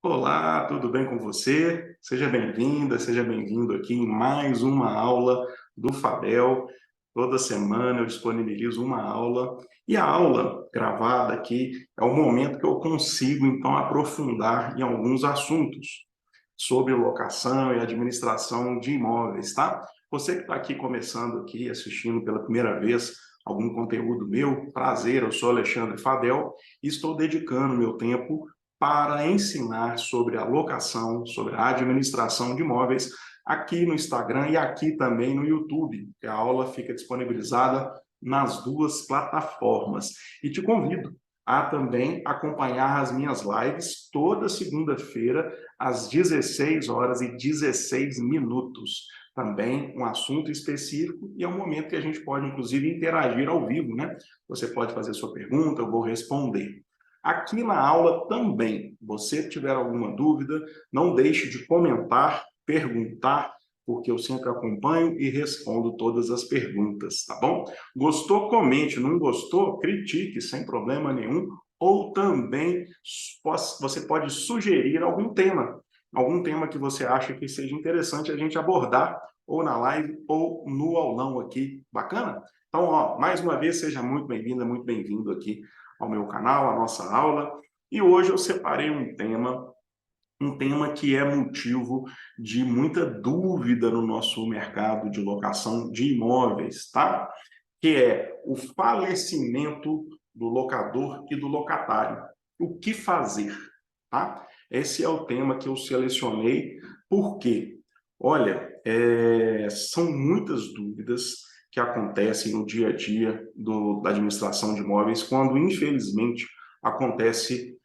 Olá, tudo bem com você? Seja bem-vinda, seja bem-vindo aqui em mais uma aula do Fabel. Toda semana eu disponibilizo uma aula e a aula gravada aqui é o momento que eu consigo então aprofundar em alguns assuntos sobre locação e administração de imóveis, tá? Você que está aqui começando aqui, assistindo pela primeira vez algum conteúdo meu, prazer, eu sou Alexandre Fadel e estou dedicando meu tempo para ensinar sobre a locação, sobre a administração de imóveis aqui no Instagram e aqui também no YouTube, que a aula fica disponibilizada nas duas plataformas. E te convido a também acompanhar as minhas lives toda segunda-feira às 16 horas e 16 minutos. Também um assunto específico e é um momento que a gente pode, inclusive, interagir ao vivo, né? Você pode fazer sua pergunta, eu vou responder. Aqui na aula também, você tiver alguma dúvida, não deixe de comentar, perguntar, porque eu sempre acompanho e respondo todas as perguntas, tá bom? Gostou, comente, não gostou, critique, sem problema nenhum, ou também você pode sugerir algum tema que você acha que seja interessante a gente abordar, ou na live, ou no aulão aqui, bacana? Então, ó, mais uma vez, seja muito bem-vinda, muito bem-vindo aqui ao meu canal, à nossa aula. E hoje eu separei um tema que é motivo de muita dúvida no nosso mercado de locação de imóveis, tá? Que é o falecimento do locador e do locatário. O que fazer, tá? Esse é o tema que eu selecionei, porque, olha, são muitas dúvidas que acontecem no dia a dia da administração de imóveis quando, infelizmente, acontece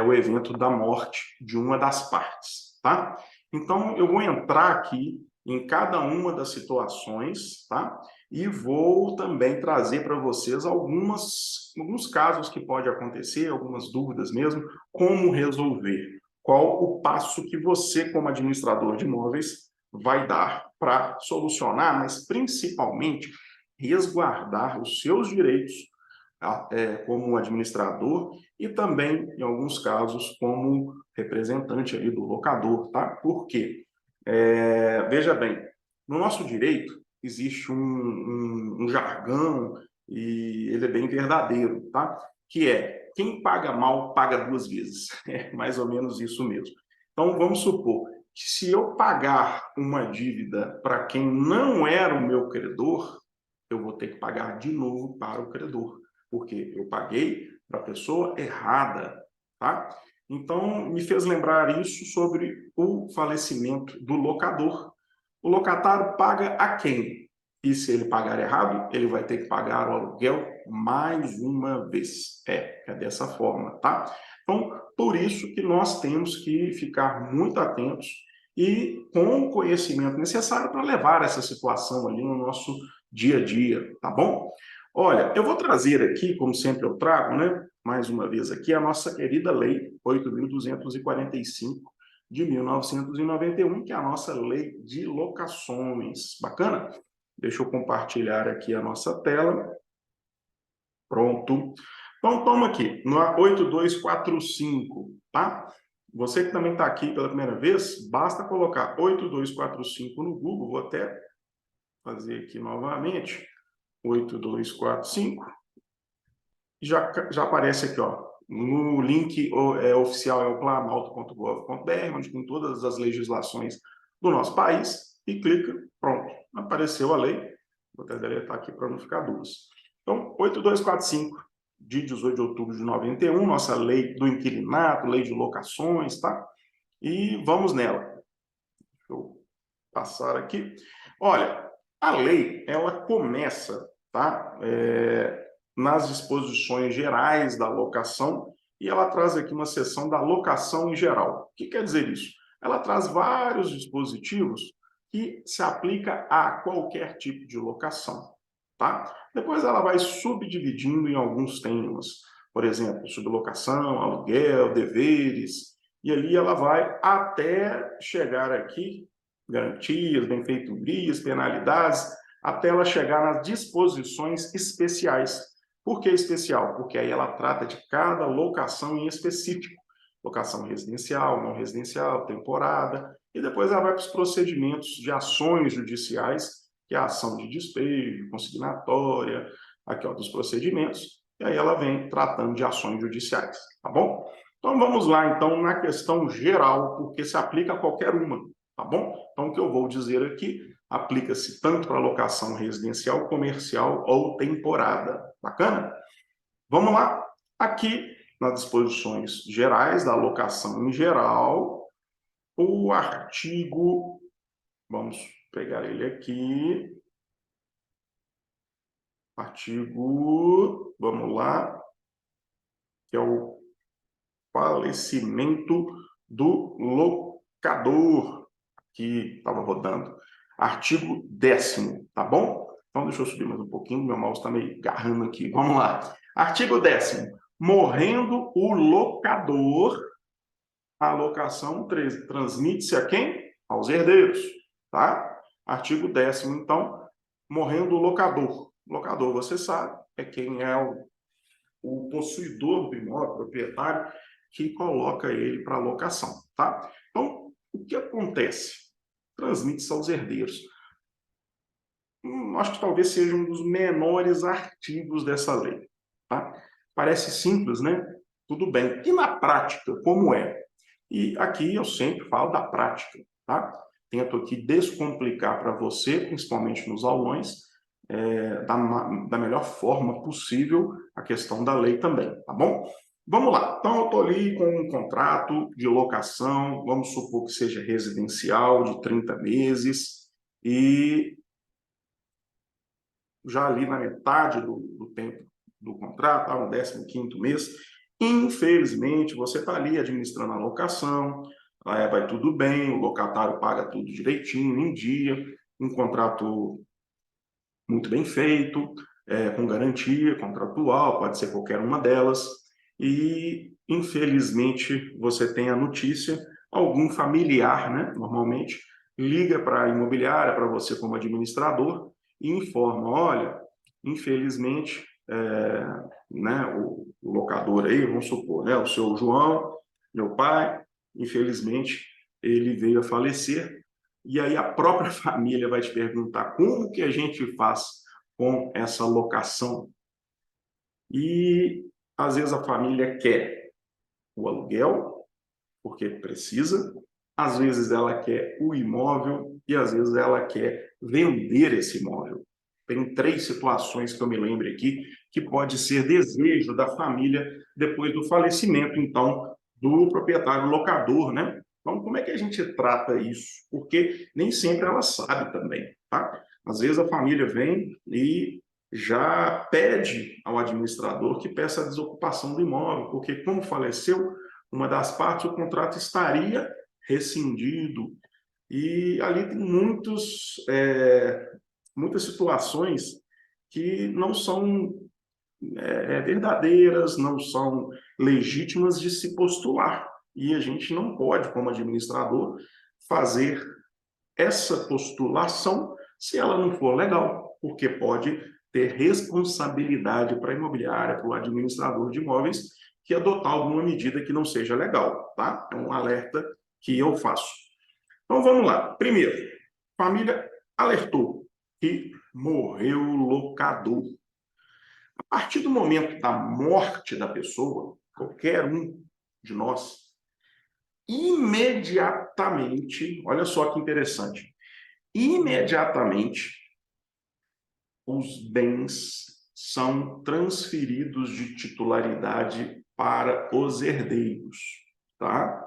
o evento da morte de uma das partes, tá? Então, eu vou entrar aqui em cada uma das situações, tá? E vou também trazer para vocês alguns casos que pode acontecer, algumas dúvidas mesmo, como resolver, qual o passo que você, como administrador de imóveis, vai dar para solucionar, mas principalmente resguardar os seus direitos como administrador e também, em alguns casos, como representante aí do locador, tá? Por quê? Veja bem, no nosso direito existe um jargão e ele é bem verdadeiro, tá? Que é, quem paga mal, paga duas vezes. É mais ou menos isso mesmo. Então, vamos supor que se eu pagar uma dívida para quem não era o meu credor, eu vou ter que pagar de novo para o credor, porque eu paguei para a pessoa errada, tá? Então, me fez lembrar isso sobre o falecimento do locador. O locatário paga a quem? E se ele pagar errado, ele vai ter que pagar o aluguel mais uma vez. É dessa forma, tá? Então, por isso que nós temos que ficar muito atentos e com o conhecimento necessário para levar essa situação ali no nosso dia a dia, tá bom? Olha, eu vou trazer aqui, como sempre eu trago, né? Mais uma vez aqui, a nossa querida Lei 8.245 de 1991, que é a nossa lei de locações. Bacana? Deixa eu compartilhar aqui a nossa tela. Pronto. Então, toma aqui, no 8245, tá? Você que também está aqui pela primeira vez, basta colocar 8245 no Google, vou até fazer aqui novamente, 8245, já aparece aqui, ó, no link oficial é o planalto.gov.br, onde tem todas as legislações do nosso país, e clica, pronto, apareceu a lei, vou até deletar aqui para não ficar dúvidas. Então, 8245, de 18 de outubro de 91, nossa lei do inquilinato, lei de locações, tá? E vamos nela. Deixa eu passar aqui. Olha, a lei, ela começa, tá? Nas disposições gerais da locação, e ela traz aqui uma seção da locação em geral. O que quer dizer isso? Ela traz vários dispositivos que se aplica a qualquer tipo de locação, tá? Depois ela vai subdividindo em alguns temas, por exemplo, sublocação, aluguel, deveres, e ali ela vai até chegar aqui, garantias, benfeitorias, penalidades, até ela chegar nas disposições especiais. Por que especial? Porque aí ela trata de cada locação em específico. locação residencial, não residencial, temporada, e depois ela vai para os procedimentos de ações judiciais, que é a ação de despejo, consignatória, aqui ó, dos procedimentos, e aí ela vem tratando de ações judiciais, tá bom? Então vamos lá, então, na questão geral, porque se aplica a qualquer uma, tá bom? Então o que eu vou dizer aqui aplica-se tanto para locação residencial, comercial ou temporada, bacana? Vamos lá, aqui nas disposições gerais da locação em geral, o artigo, vamos pegar ele aqui, artigo, vamos lá, que é o falecimento do locador, que estava rodando. Artigo 10º, tá bom? Então, deixa eu subir mais um pouquinho, meu mouse está meio agarrando aqui. Vamos lá. Artigo 10º. Morrendo o locador, a locação transmite-se a quem? Aos herdeiros, tá? Artigo 10º, então, morrendo o locador. Locador, você sabe, é quem é o possuidor do imóvel, proprietário, que coloca ele para locação, tá? Então, o que acontece? Transmite-se aos herdeiros. Acho que talvez seja um dos menores artigos dessa lei, tá? Parece simples, né? Tudo bem. E na prática, como é? E aqui eu sempre falo da prática, tá? Tento aqui descomplicar para você, principalmente nos aulões, da melhor forma possível a questão da lei também, tá bom? Vamos lá. Então, eu estou ali com um contrato de locação, vamos supor que seja residencial, de 30 meses, e já ali na metade do tempo do contrato, no 15º mês, infelizmente, você está ali administrando a locação, vai tudo bem, o locatário paga tudo direitinho, em dia, um contrato muito bem feito, com garantia contratual, pode ser qualquer uma delas, e infelizmente você tem a notícia, algum familiar, né, normalmente, liga para a imobiliária, para você como administrador, e informa, olha, infelizmente, né, o locador aí, vamos supor, né, o seu João, meu pai, infelizmente, ele veio a falecer, e aí a própria família vai te perguntar como que a gente faz com essa locação. E às vezes a família quer o aluguel, porque precisa, às vezes ela quer o imóvel e às vezes ela quer vender esse imóvel. Tem 3 situações que eu me lembro aqui que pode ser desejo da família depois do falecimento, então, do proprietário locador, né? Então, como é que a gente trata isso? Porque nem sempre ela sabe também, tá? Às vezes a família vem e já pede ao administrador que peça a desocupação do imóvel, porque como faleceu uma das partes, o contrato estaria rescindido. E ali tem muitas situações que não são verdadeiras, não são legítimas de se postular. E a gente não pode, como administrador, fazer essa postulação se ela não for legal, porque pode ter responsabilidade para a imobiliária, para o administrador de imóveis, que adotar alguma medida que não seja legal, tá? É um alerta que eu faço. Então vamos lá. Primeiro, família alertou que morreu o locador. A partir do momento da morte da pessoa, qualquer um de nós, imediatamente, olha só que interessante, imediatamente os bens são transferidos de titularidade para os herdeiros, tá?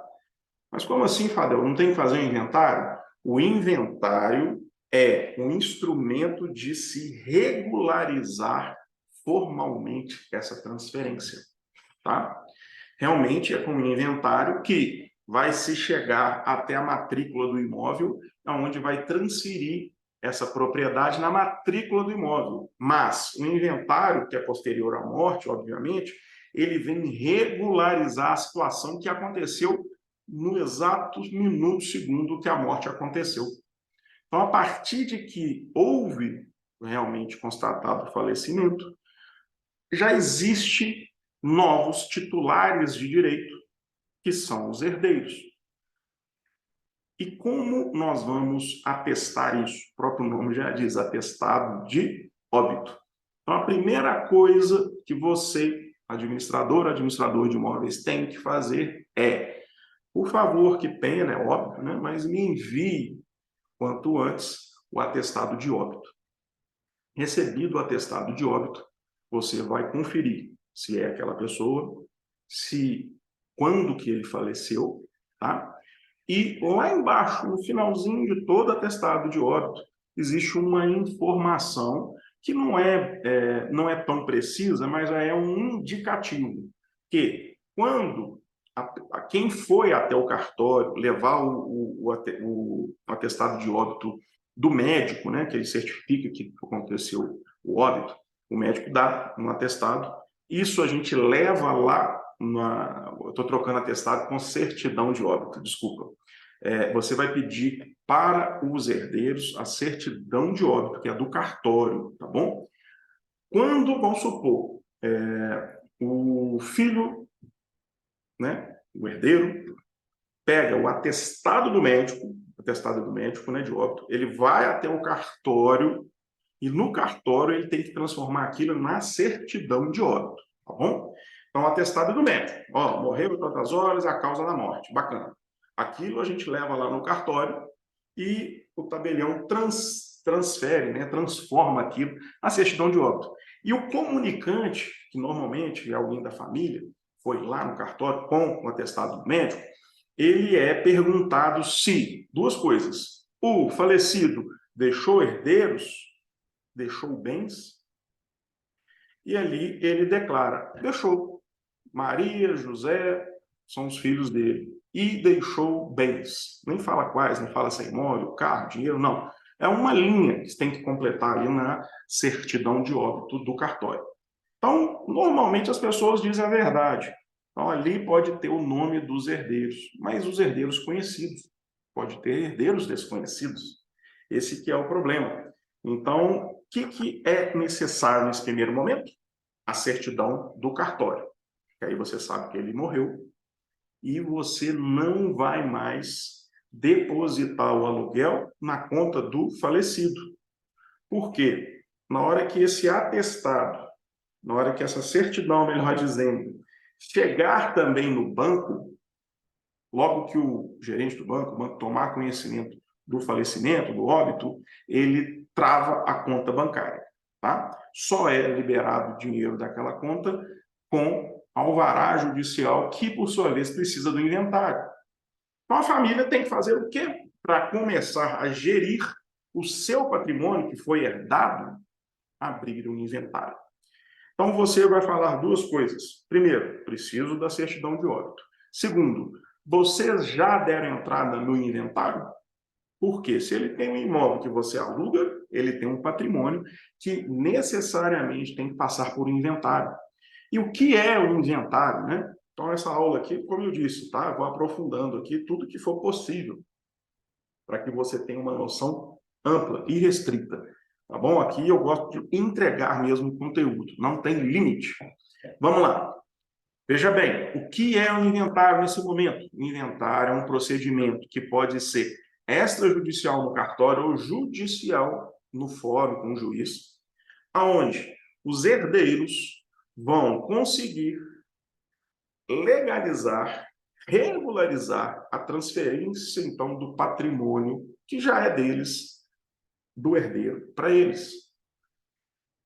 Mas como assim, Fadel? Não tem que fazer um inventário? O inventário é um instrumento de se regularizar formalmente essa transferência, tá? Realmente é com o inventário que vai se chegar até a matrícula do imóvel, onde vai transferir essa propriedade na matrícula do imóvel. Mas o inventário, que é posterior à morte, obviamente, ele vem regularizar a situação que aconteceu no exato minuto, segundo que a morte aconteceu. Então, a partir de que houve realmente constatado o falecimento, já existe novos titulares de direito que são os herdeiros. E como nós vamos atestar isso? O próprio nome já diz, atestado de óbito. Então, a primeira coisa que você, administrador de imóveis, tem que fazer é, por favor, que pena, é óbvio, né? Mas me envie, quanto antes, o atestado de óbito. Recebido o atestado de óbito, você vai conferir se é aquela pessoa, quando que ele faleceu, tá? E lá embaixo, no finalzinho de todo atestado de óbito, existe uma informação que não é tão precisa, mas já é um indicativo, que quando quem foi até o cartório levar o atestado de óbito do médico, né, que ele certifica que aconteceu o óbito, o médico dá um atestado, isso a gente leva lá, eu estou trocando atestado com certidão de óbito, desculpa. Você vai pedir para os herdeiros a certidão de óbito, que é do cartório, tá bom? Quando, vamos supor, o filho, né, o herdeiro, pega o atestado do médico, né, de óbito, ele vai até o cartório e no cartório ele tem que transformar aquilo na certidão de óbito, tá bom? Então, atestado do médico, ó, morreu em tantas horas, a causa da morte, bacana. Aquilo a gente leva lá no cartório e o tabelião transfere, né, transforma aquilo na certidão de óbito. E o comunicante, que normalmente é alguém da família, foi lá no cartório com o atestado do médico, ele é perguntado se, duas coisas, o falecido deixou herdeiros, deixou bens, e ali ele declara, deixou. Maria, José, são os filhos dele. E deixou bens. Nem fala quais, não fala se é imóvel, carro, dinheiro, não. É uma linha que você tem que completar ali na certidão de óbito do cartório. Então, normalmente as pessoas dizem a verdade. Então, ali pode ter o nome dos herdeiros, mas os herdeiros conhecidos. Pode ter herdeiros desconhecidos. Esse que é o problema. Então, o que é necessário nesse primeiro momento? A certidão do cartório. Que aí você sabe que ele morreu e você não vai mais depositar o aluguel na conta do falecido. Por quê? Na hora que esse atestado, na hora que essa certidão, melhor dizendo, chegar também no banco, logo que o gerente do banco, o banco tomar conhecimento do falecimento, do óbito, ele trava a conta bancária, tá? Só é liberado o dinheiro daquela conta com alvará judicial, que, por sua vez, precisa do inventário. Então, a família tem que fazer o quê? Para começar a gerir o seu patrimônio que foi herdado, abrir um inventário. Então, você vai falar duas coisas. Primeiro, preciso da certidão de óbito. Segundo, vocês já deram entrada no inventário? Porque se ele tem um imóvel que você aluga, ele tem um patrimônio que necessariamente tem que passar por inventário. E o que é o inventário, né? Então, essa aula aqui, como eu disse, tá? Eu vou aprofundando aqui tudo que for possível para que você tenha uma noção ampla e restrita. Tá bom? Aqui eu gosto de entregar mesmo o conteúdo, não tem limite. Vamos lá. Veja bem, o que é um inventário nesse momento? O inventário é um procedimento que pode ser extrajudicial no cartório ou judicial no fórum com o juiz, aonde os herdeiros vão conseguir legalizar, regularizar a transferência, então, do patrimônio que já é deles, do herdeiro, para eles.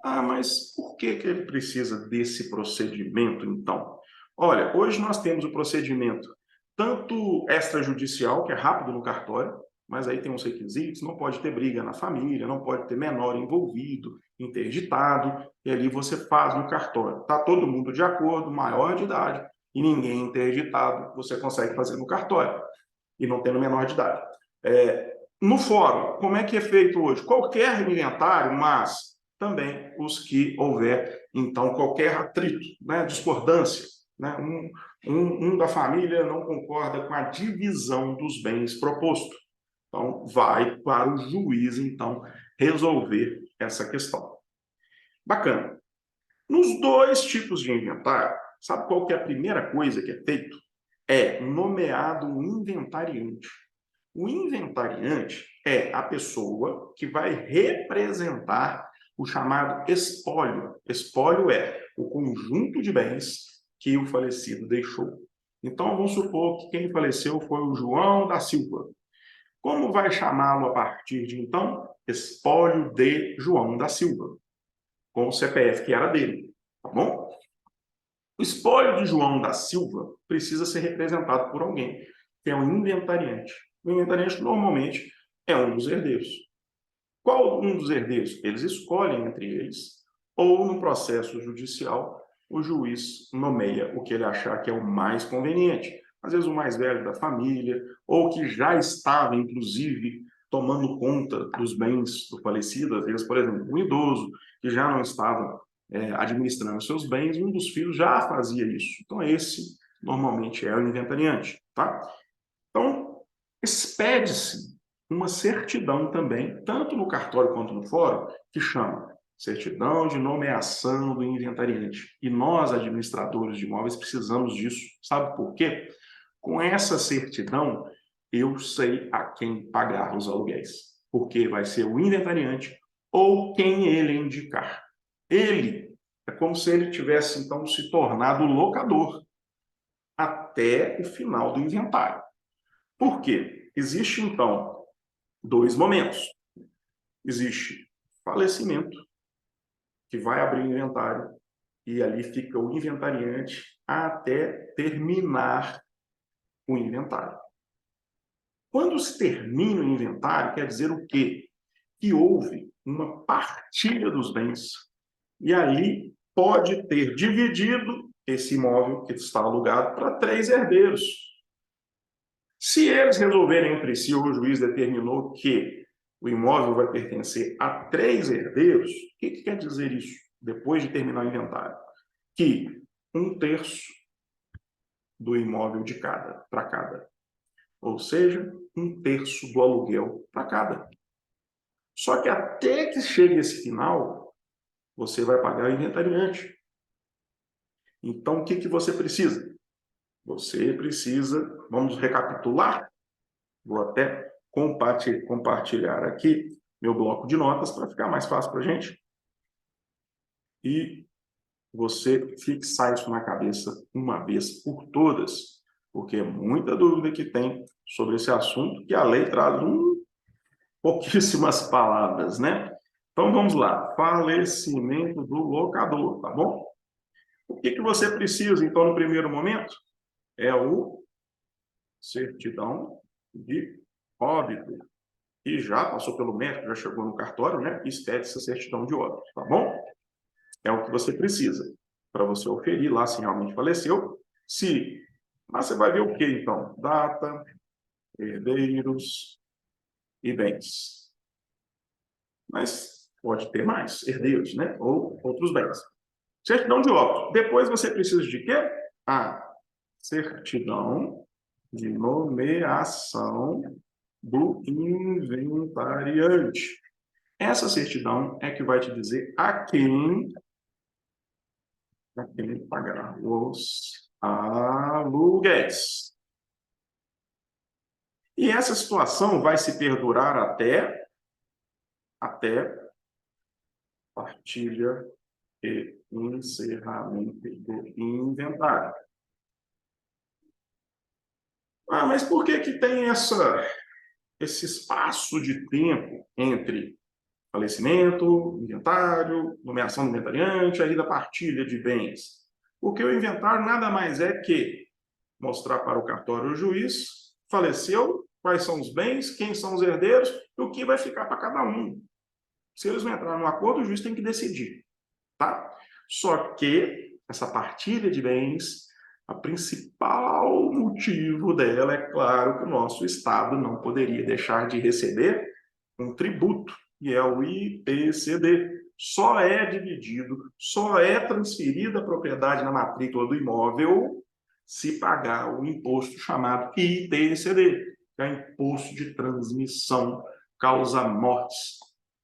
Ah, mas por que ele precisa desse procedimento, então? Olha, hoje nós temos o procedimento tanto extrajudicial, que é rápido no cartório, mas aí tem uns requisitos, não pode ter briga na família, não pode ter menor envolvido, interditado, e ali você faz no cartório. Está todo mundo de acordo, maior de idade, e ninguém interditado, você consegue fazer no cartório, e não tendo menor de idade. No fórum, como é que é feito hoje? Qualquer inventário, mas também os que houver, então, qualquer atrito, né, discordância, né, um da família não concorda com a divisão dos bens proposto. Então, vai para o juiz, então, resolver essa questão. Bacana. Nos dois tipos de inventário, sabe qual que é a primeira coisa que é feito? é nomeado um inventariante. O inventariante é a pessoa que vai representar o chamado espólio. Espólio é o conjunto de bens que o falecido deixou. Então, vamos supor que quem faleceu foi o João da Silva. Como vai chamá-lo a partir de então? Espólio de João da Silva, com o CPF que era dele, tá bom? O espólio de João da Silva precisa ser representado por alguém, que é um inventariante. O inventariante normalmente é um dos herdeiros. Qual um dos herdeiros? Eles escolhem entre eles, ou no processo judicial, o juiz nomeia o que ele achar que é o mais conveniente. Às vezes o mais velho da família, ou que já estava, inclusive, tomando conta dos bens do falecido, às vezes, por exemplo, um idoso que já não estava administrando seus bens, um dos filhos já fazia isso. Então, esse normalmente é o inventariante, tá? Então, expede-se uma certidão também, tanto no cartório quanto no fórum, que chama certidão de nomeação do inventariante. E nós, administradores de imóveis, precisamos disso. Sabe por quê? Com essa certidão, eu sei a quem pagar os aluguéis, porque vai ser o inventariante ou quem ele indicar. Ele é como se ele tivesse, então, se tornado locador até o final do inventário. Por quê? Existe, então, dois momentos. Existe falecimento, que vai abrir o inventário, e ali fica o inventariante até terminar o inventário. Quando se termina o inventário, quer dizer o quê? Que houve uma partilha dos bens, e ali pode ter dividido esse imóvel que está alugado para 3 herdeiros. Se eles resolverem entre si, ou o juiz determinou que o imóvel vai pertencer a 3 herdeiros, o que quer dizer isso? Depois de terminar o inventário, que 1/3 do imóvel de cada, para cada. Ou seja, 1/3 do aluguel para cada. Só que até que chegue esse final, você vai pagar o inventariante. Então, o que você precisa? Você precisa, vamos recapitular? Vou até compartilhar aqui meu bloco de notas para ficar mais fácil para a gente. E você fixar isso na cabeça uma vez por todas, porque é muita dúvida que tem sobre esse assunto, que a lei traz pouquíssimas palavras, né? Então vamos lá, falecimento do locador, tá bom? O que você precisa, então, no primeiro momento? É o certidão de óbito. E já passou pelo médico, já chegou no cartório, né? Expede essa certidão de óbito, tá bom? É o que você precisa para você oferir lá se realmente faleceu. Mas você vai ver o que então? Data, herdeiros e bens. Mas pode ter mais herdeiros, né? Ou outros bens. Certidão de óbito. Depois você precisa de quê? Certidão de nomeação do inventariante. Essa certidão é que vai te dizer a quem pagar os aluguéis. E essa situação vai se perdurar até partilha e encerramento do inventário. Mas por que tem esse espaço de tempo entre falecimento, inventário, nomeação do inventariante, aí da partilha de bens? Porque o inventário nada mais é que mostrar para o cartório o juiz, faleceu, quais são os bens, quem são os herdeiros e o que vai ficar para cada um. Se eles não entrarem no acordo, o juiz tem que decidir, tá? Só que essa partilha de bens, a principal motivo dela é claro que o nosso Estado não poderia deixar de receber um tributo, que é o IPCD. Só é dividido, só é transferida a propriedade na matrícula do imóvel se pagar o imposto chamado ITCD, que é Imposto de Transmissão Causa Mortes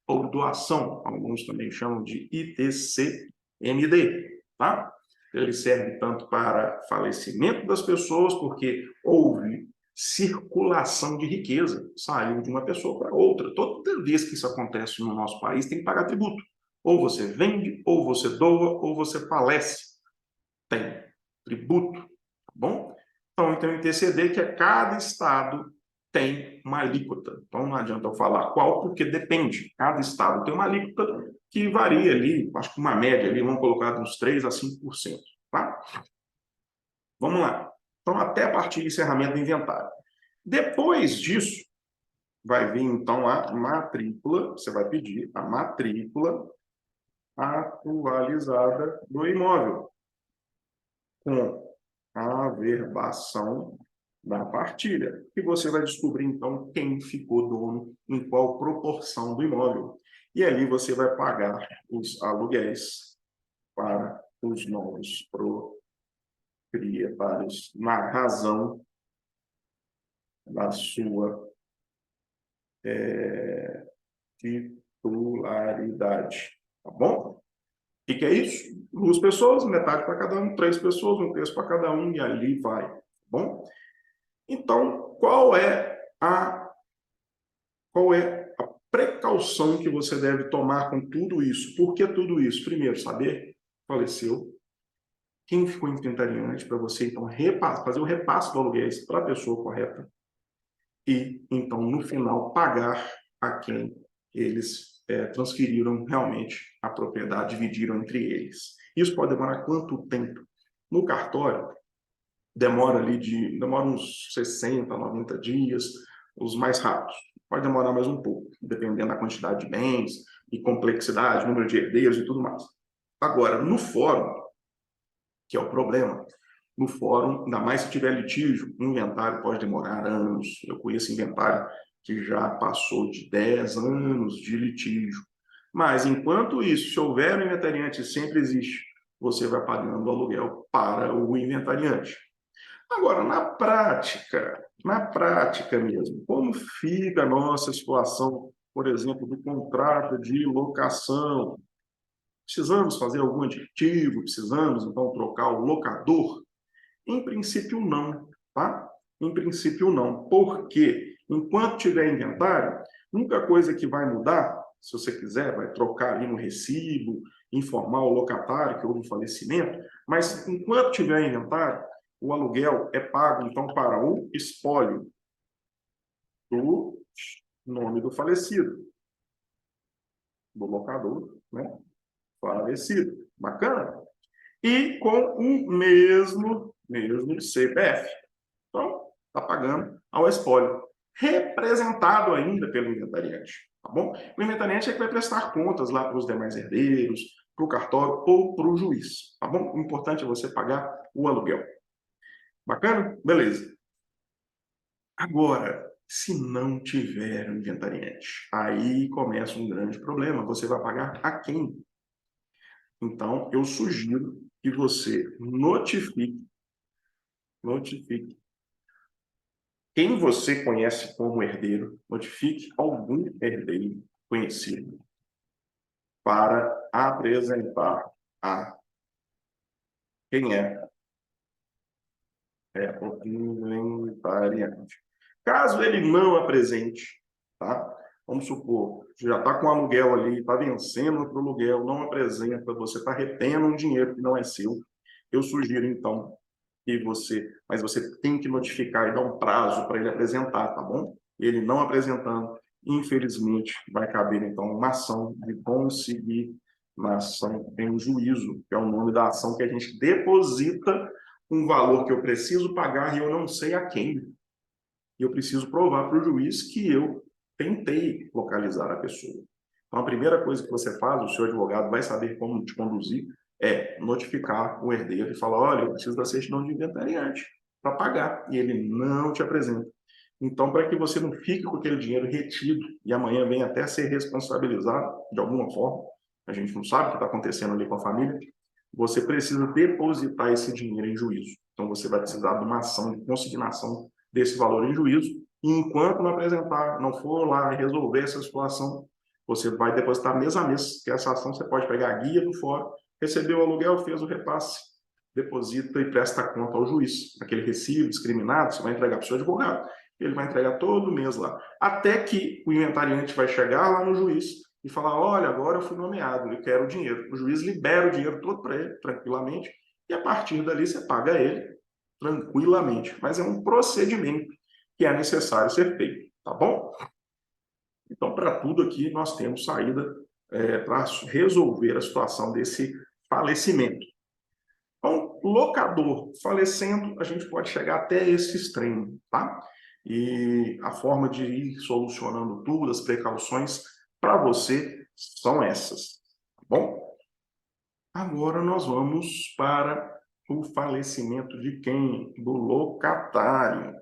ou Doação. Alguns também chamam de ITCMD, tá? ele serve tanto para falecimento das pessoas, porque houve circulação de riqueza, saiu de uma pessoa para outra. Toda vez que isso acontece no nosso país, tem que pagar tributo. Ou você vende, ou você doa, ou você falece. Tem tributo, tá bom? Então, tem o ITCD, que é cada estado tem uma alíquota. Então, não adianta eu falar qual, porque depende. Cada estado tem uma alíquota que varia ali, acho que uma média ali, vamos colocar de uns 3% a 5%, tá? Vamos lá. Então, até a partir do encerramento do inventário. Depois disso, vai vir, então, a matrícula, você vai pedir a matrícula atualizada do imóvel, com a averbação da partilha. E você vai descobrir, então, quem ficou dono, em qual proporção do imóvel. E ali você vai pagar os aluguéis para os novos proprietários, na razão da sua titularidade. Tá bom? O que é isso? 2 pessoas, metade para cada um, 3 pessoas, 1/3 para cada um, e ali vai. Tá bom? Então, qual é a precaução que você deve tomar com tudo isso? Por que tudo isso? Primeiro, saber faleceu, quem ficou inventariante, para você, então, fazer o repasse do aluguéis para a pessoa correta e, então, no final, pagar a quem eles transferiram realmente a propriedade, dividiram entre eles. Isso pode demorar quanto tempo? No cartório, demora uns 60, 90 dias, os mais rápidos. Pode demorar mais um pouco, dependendo da quantidade de bens e complexidade, número de herdeiros e tudo mais. Agora, no fórum, que é o problema, no fórum, ainda mais se tiver litígio, o inventário pode demorar anos. Eu conheço inventário que já passou de 10 anos de litígio. Mas, enquanto isso, se houver um inventariante, sempre existe, você vai pagando o aluguel para o inventariante. Agora, na prática mesmo, como fica a nossa situação, por exemplo, do contrato de locação? Precisamos fazer algum aditivo? Precisamos, então, trocar o locador? Em princípio, não, tá? Em princípio, não. Porque, enquanto tiver inventário, a única coisa que vai mudar, se você quiser, vai trocar ali no recibo, informar o locatário que houve um falecimento, mas enquanto tiver inventário, o aluguel é pago, então, para o espólio do nome do falecido, do locador, né? Falecido. Bacana? E com o mesmo CPF. Então, está pagando ao espólio, representado ainda pelo inventariante. Tá bom? O inventariante é que vai prestar contas lá para os demais herdeiros, para o cartório ou para o juiz. Tá bom? O importante é você pagar o aluguel. Bacana? Beleza. Agora, se não tiver um inventariante, aí começa um grande problema. Você vai pagar a quem? Então, eu sugiro que você notifique quem você conhece como herdeiro, notifique algum herdeiro conhecido para apresentar a quem é o inventariante. Caso ele não apresente, tá? Vamos supor, já está com aluguel ali, está vencendo para o aluguel, não apresenta, você está retendo um dinheiro que não é seu. Eu sugiro, então, mas você tem que notificar e dar um prazo para ele apresentar, tá bom? Ele não apresentando, infelizmente, vai caber, então, uma ação de consignação em juízo, que é o nome da ação que a gente deposita um valor que eu preciso pagar e eu não sei a quem. E eu preciso provar para o juiz que eu tentei localizar a pessoa. Então, a primeira coisa que você faz, o seu advogado vai saber como te conduzir, é notificar o herdeiro e falar, olha, eu preciso da certidão de inventariante para pagar, e ele não te apresenta. Então, para que você não fique com aquele dinheiro retido e amanhã venha até ser responsabilizado de alguma forma, a gente não sabe o que está acontecendo ali com a família, você precisa depositar esse dinheiro em juízo. Então, você vai precisar de uma ação de consignação desse valor em juízo, e enquanto não apresentar, não for lá resolver essa situação, você vai depositar mês a mês, que essa ação você pode pegar a guia do fórum, recebeu o aluguel, fez o repasse, deposita e presta conta ao juiz. Aquele recibo discriminado, você vai entregar para o seu advogado, ele vai entregar todo mês lá. Até que o inventariante vai chegar lá no juiz e falar, olha, agora eu fui nomeado, eu quero o dinheiro. O juiz libera o dinheiro todo para ele, tranquilamente, e a partir dali você paga ele tranquilamente. Mas é um procedimento que é necessário ser feito, tá bom? Então, para tudo aqui, nós temos saída para resolver a situação desse falecimento. Então, locador falecendo, a gente pode chegar até esse extremo, tá? E a forma de ir solucionando tudo, as precauções para você são essas, tá bom? Agora nós vamos para o falecimento de quem? Do locatário.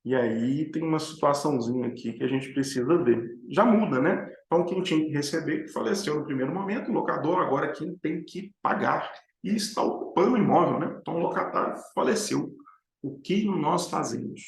E aí tem uma situaçãozinha aqui que a gente precisa ver. Já muda, né? Então, quem tinha que receber faleceu no primeiro momento, o locador agora quem tem que pagar e está ocupando o imóvel, né? Então, o locatário faleceu. O que nós fazemos?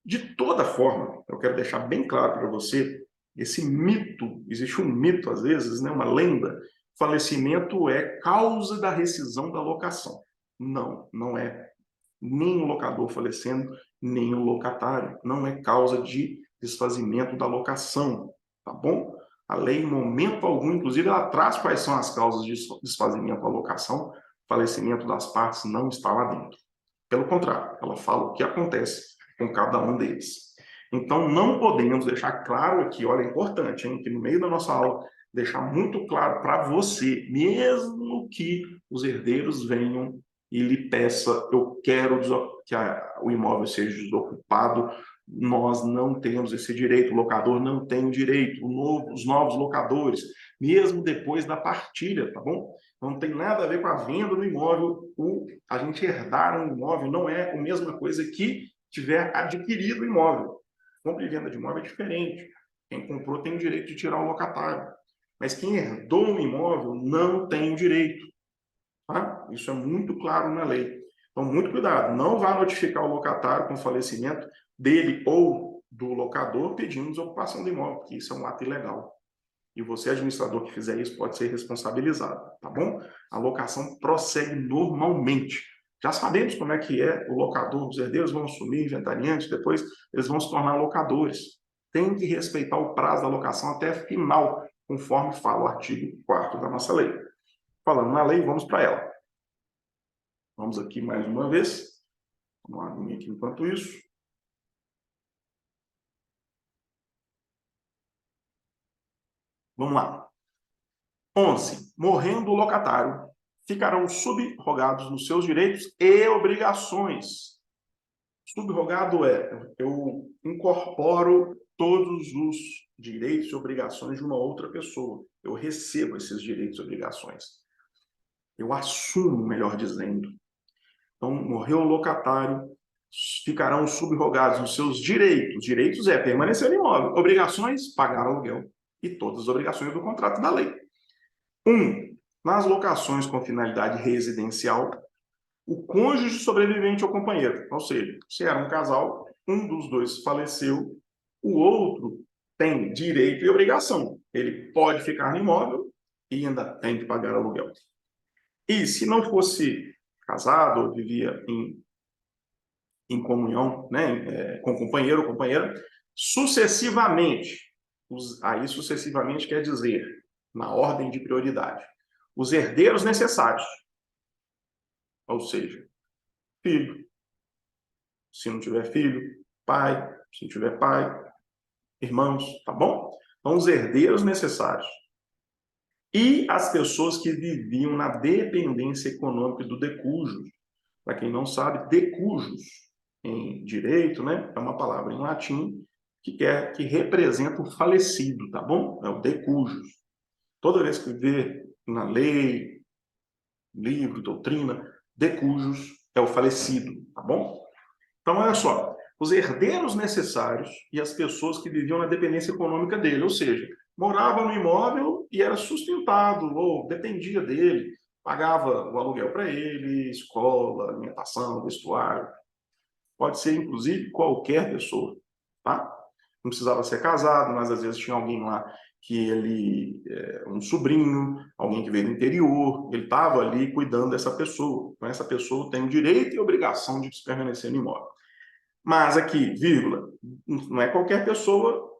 De toda forma, eu quero deixar bem claro para você, esse mito, existe um mito às vezes, né? Uma lenda, falecimento é causa da rescisão da locação. Não, não é. Nem o locador falecendo, nem o locatário. Não é causa de desfazimento da locação, tá bom? A lei, em momento algum, inclusive, ela traz quais são as causas de desfazimento da locação, falecimento das partes não está lá dentro. Pelo contrário, ela fala o que acontece com cada um deles. Então, não podemos deixar claro aqui, olha, é importante, hein, que no meio da nossa aula, deixar muito claro para você, mesmo que os herdeiros venham e lhe peça, eu quero que o imóvel seja desocupado, nós não temos esse direito, o locador não tem o direito, os novos locadores, mesmo depois da partilha, tá bom? Não tem nada a ver com a venda do imóvel, a gente herdar um imóvel não é a mesma coisa que tiver adquirido o imóvel. Compra e venda de imóvel é diferente. Quem comprou tem o direito de tirar o locatário. Mas quem herdou um imóvel não tem o direito. Tá? Isso é muito claro na lei. Então, muito cuidado. Não vá notificar o locatário com o falecimento dele ou do locador pedindo desocupação do imóvel, porque isso é um ato ilegal. E você, administrador, que fizer isso, pode ser responsabilizado, tá bom? A locação prossegue normalmente. Já sabemos como é que é o locador, os herdeiros vão assumir inventariantes, depois eles vão se tornar locadores. Tem que respeitar o prazo da locação até final, conforme fala o artigo 4º da nossa lei. Falando na lei, vamos para ela. Vamos aqui mais uma vez. Vamos lá, aqui enquanto isso. Vamos lá. 11. Morrendo o locatário, ficarão subrogados nos seus direitos e obrigações. Subrogado é, eu incorporo todos os direitos e obrigações de uma outra pessoa. Eu recebo esses direitos e obrigações. Eu assumo, melhor dizendo. Então, morreu o locatário, ficarão subrogados nos seus direitos. Direitos é permanecer no imóvel. Obrigações, pagar aluguel e todas as obrigações do contrato da lei. 1. Nas locações com finalidade residencial, o cônjuge sobrevivente ou companheiro, ou seja, se era um casal, um dos dois faleceu, o outro tem direito e obrigação. Ele pode ficar no imóvel e ainda tem que pagar aluguel. E se não fosse casado ou vivia em comunhão, né, com companheiro ou companheira, sucessivamente, aí sucessivamente quer dizer, na ordem de prioridade, os herdeiros necessários, ou seja, filho, se não tiver filho, pai, se não tiver pai, irmãos, tá bom? Então, os herdeiros necessários. E as pessoas que viviam na dependência econômica do decujus. Para quem não sabe, decujus, em direito, né, é uma palavra em latim que representa o falecido, tá bom? É o decujus. Toda vez que vê na lei, livro, doutrina, decujus é o falecido, tá bom? Então, olha só, os herdeiros necessários e as pessoas que viviam na dependência econômica dele, ou seja, morava no imóvel e era sustentado ou dependia dele, pagava o aluguel para ele, escola, alimentação, vestuário. Pode ser, inclusive, qualquer pessoa, tá? Não precisava ser casado, mas às vezes tinha alguém lá que ele é um sobrinho, alguém que veio do interior, ele estava ali cuidando dessa pessoa. Então, essa pessoa tem o direito e a obrigação de permanecer no imóvel. Mas aqui, vírgula, não é qualquer pessoa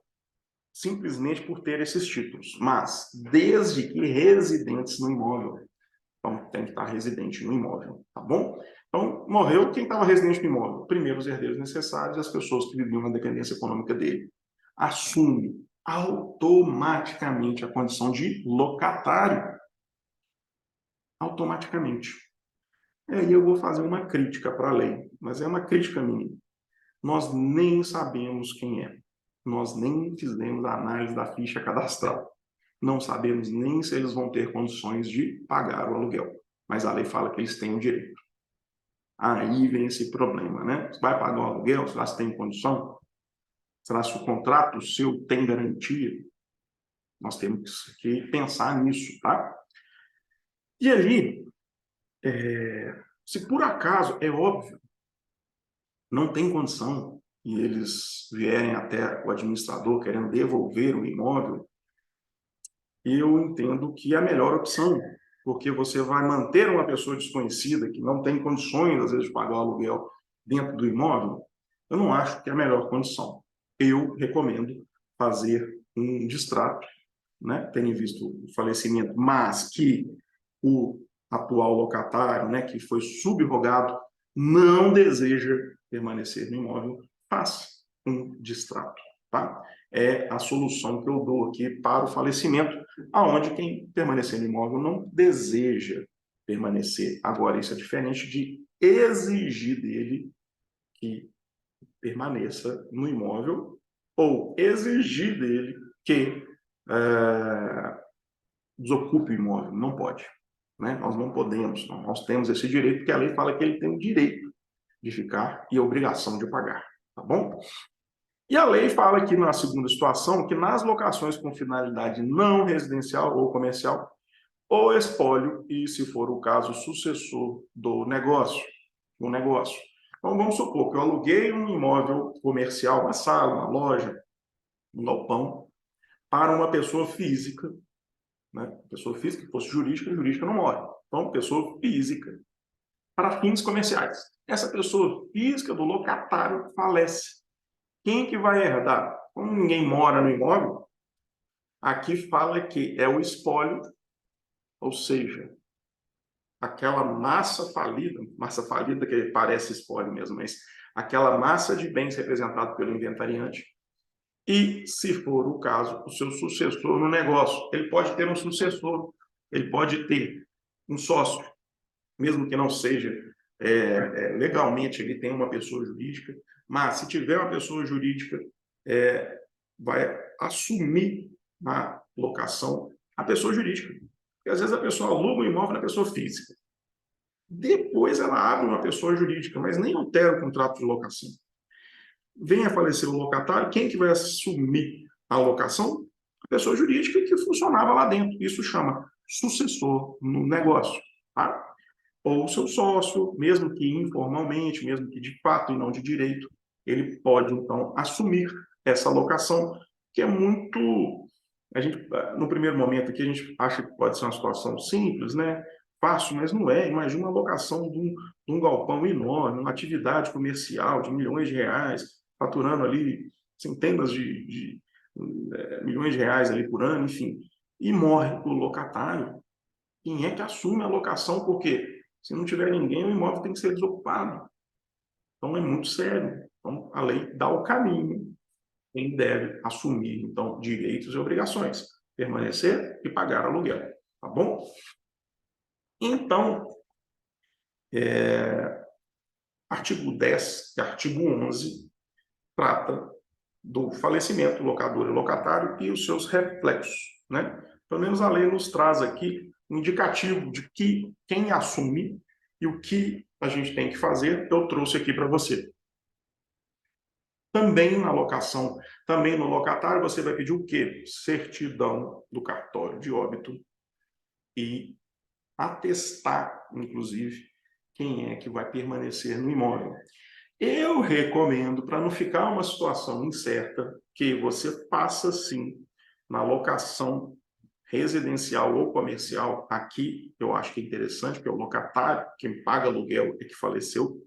simplesmente por ter esses títulos, mas desde que residentes no imóvel. Então, tem que estar residente no imóvel, tá bom? Então, morreu quem estava residente no imóvel. Primeiro, os herdeiros necessários e as pessoas que viviam na dependência econômica dele. Assume automaticamente a condição de locatário. Automaticamente. E aí eu vou fazer uma crítica para a lei, mas é uma crítica minha. Nós nem sabemos quem é. Nós nem fizemos a análise da ficha cadastral. Não sabemos nem se eles vão ter condições de pagar o aluguel. Mas a lei fala que eles têm o direito. Aí vem esse problema, né? Você vai pagar o aluguel? Será que tem condição? Será que o contrato seu tem garantia? Nós temos que pensar nisso, tá? E ali, se por acaso, é óbvio, não tem condição e eles vierem até o administrador querendo devolver o imóvel, eu entendo que é a melhor opção, porque você vai manter uma pessoa desconhecida que não tem condições, às vezes, de pagar o aluguel dentro do imóvel, eu não acho que é a melhor condição. Eu recomendo fazer um distrato, né, tendo visto o falecimento, mas que o atual locatário, né, que foi subrogado, não deseja permanecer no imóvel, faça um distrato, tá? É a solução que eu dou aqui para o falecimento, aonde quem permanecer no imóvel não deseja permanecer. Agora, isso é diferente de exigir dele que permaneça no imóvel ou exigir dele que desocupe o imóvel. Não pode. Né? Nós não podemos, nós temos esse direito, porque a lei fala que ele tem o direito de ficar e a obrigação de pagar. Tá bom? E a lei fala aqui na segunda situação que nas locações com finalidade não residencial ou comercial, o espólio e, se for o caso, sucessor do negócio. Então, vamos supor que eu aluguei um imóvel comercial, uma sala, uma loja, um galpão, para uma pessoa física, né? Pessoa física que fosse jurídica, jurídica não morre. Então, pessoa física, para fins comerciais. Essa pessoa física do locatário falece. Quem que vai herdar? Como ninguém mora no imóvel, aqui fala que é o espólio, ou seja, aquela massa falida que parece espólio mesmo, mas aquela massa de bens representada pelo inventariante, e, se for o caso, o seu sucessor no negócio. Ele pode ter um sucessor, ele pode ter um sócio, mesmo que não seja legalmente, ele tem uma pessoa jurídica, mas se tiver uma pessoa jurídica, vai assumir a locação a pessoa jurídica. Porque às vezes a pessoa aluga o imóvel na pessoa física. Depois ela abre uma pessoa jurídica, mas nem altera o contrato de locação. Vem a falecer o locatário, quem que vai assumir a locação? A pessoa jurídica que funcionava lá dentro. Isso chama sucessor no negócio. Tá? Ou o seu sócio, mesmo que informalmente, mesmo que de fato e não de direito, ele pode, então, assumir essa locação, que é muito... A gente, no primeiro momento aqui, a gente acha que pode ser uma situação simples, né? Fácil, mas não é. Imagina uma locação de um galpão enorme, uma atividade comercial de milhões de reais, faturando ali centenas de milhões de reais ali por ano, enfim, e morre o locatário. Quem é que assume a locação? Porque se não tiver ninguém, o imóvel tem que ser desocupado. Então é muito sério. Então a lei dá o caminho. Quem deve assumir, então, direitos e obrigações, permanecer e pagar aluguel. Tá bom? Então, artigo 10 e artigo 11 trata do falecimento, locador e locatário e os seus reflexos, né? Pelo menos a lei nos traz aqui um indicativo de que quem assume e o que a gente tem que fazer, eu trouxe aqui para você. Também na locação, também no locatário, você vai pedir o quê? Certidão do cartório de óbito e atestar, inclusive, quem é que vai permanecer no imóvel. Eu recomendo, para não ficar uma situação incerta, que você faça, sim, na locação residencial ou comercial, aqui eu acho que é interessante, porque o locatário, quem paga aluguel é que faleceu,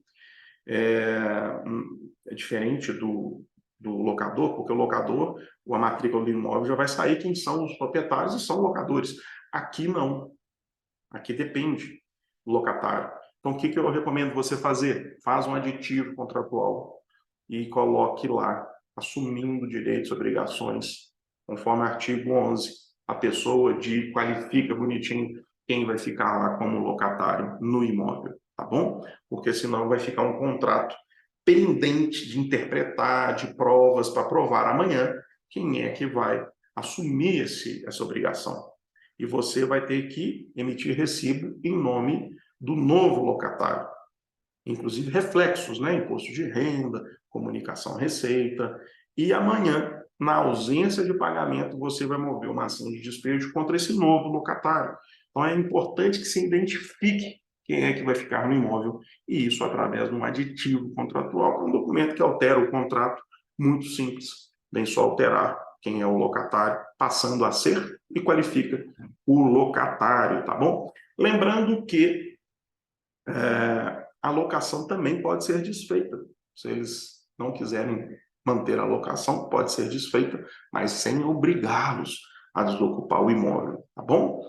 é diferente do locador, porque o locador, a matrícula do imóvel já vai sair quem são os proprietários e são locadores. Aqui não, aqui depende do locatário. Então, o que eu recomendo você fazer? Faz um aditivo contratual e coloque lá, assumindo direitos e obrigações, conforme o artigo 11. A pessoa qualifica bonitinho quem vai ficar lá como locatário no imóvel, tá bom? Porque senão vai ficar um contrato pendente de interpretar, de provas para provar amanhã quem é que vai assumir essa obrigação. E você vai ter que emitir recibo em nome do novo locatário. Inclusive reflexos, né? Imposto de renda, comunicação receita. E amanhã, na ausência de pagamento, você vai mover uma ação de despejo contra esse novo locatário. Então é importante que se identifique quem é que vai ficar no imóvel, e isso através de um aditivo contratual, um documento que altera o contrato, muito simples. Vem só alterar quem é o locatário, passando a ser, e qualifica o locatário, tá bom? Lembrando que a locação também pode ser desfeita. Se eles não quiserem manter a locação, pode ser desfeita, mas sem obrigá-los a desocupar o imóvel, tá bom?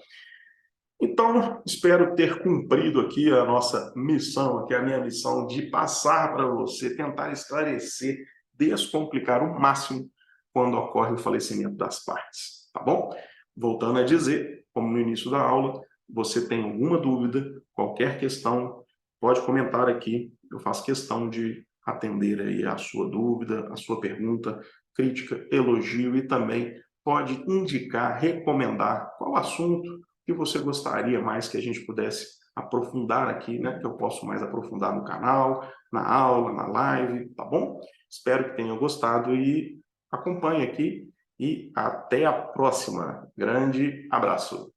Então, espero ter cumprido aqui a nossa missão, aqui a minha missão de passar para você, tentar esclarecer, descomplicar o máximo quando ocorre o falecimento das partes, tá bom? Voltando a dizer, como no início da aula, você tem alguma dúvida, qualquer questão, pode comentar aqui, eu faço questão de atender aí a sua dúvida, a sua pergunta, crítica, elogio e também pode indicar, recomendar qual assunto que você gostaria mais que a gente pudesse aprofundar aqui, né? Que eu posso mais aprofundar no canal, na aula, na live, tá bom? Espero que tenham gostado e acompanhe aqui e até a próxima. Grande abraço.